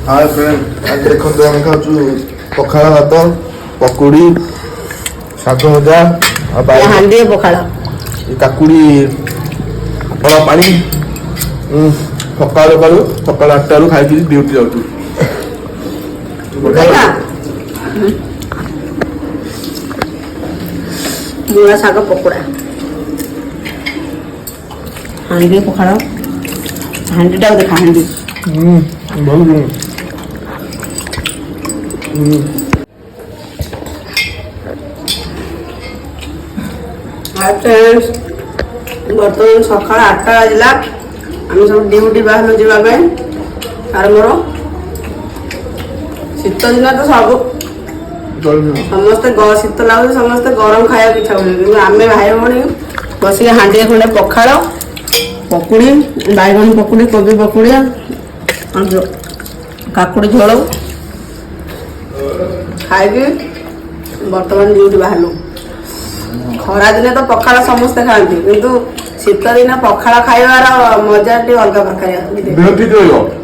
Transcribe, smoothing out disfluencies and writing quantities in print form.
Hi friend आज देखो आम खाऊ पखाड़ भात पकुड़ी शाग भजा हांडी पखाड़ काकुड़ी बड़ा पानी सकाल सकाल 8 खाई ड्यूटी जाऊँ मूला शाग पकोड़ा हांडी पखाड़ हांडी टाक देखा हांडी बर्तमान सकाल 8टा बाजला आम सब ड्यूटी बाहर जावाई आर मोर शीत दिन तो सब समस्ते शीत लगे समस्ते गरम खाया इच्छा हुए आम भाई भाई बस हांडी खंडे पखाड़ पकुड़ी बैगन पकुड़ी कोबी पकुड़ी काकुड़ी झोल खाई बर्तमान ड्यूटी बाहर खरा दिन तो पखाड़ समस्ते खाती किंतु शीत दिन पखाड़ खाइबार मजा अलग प्रकार।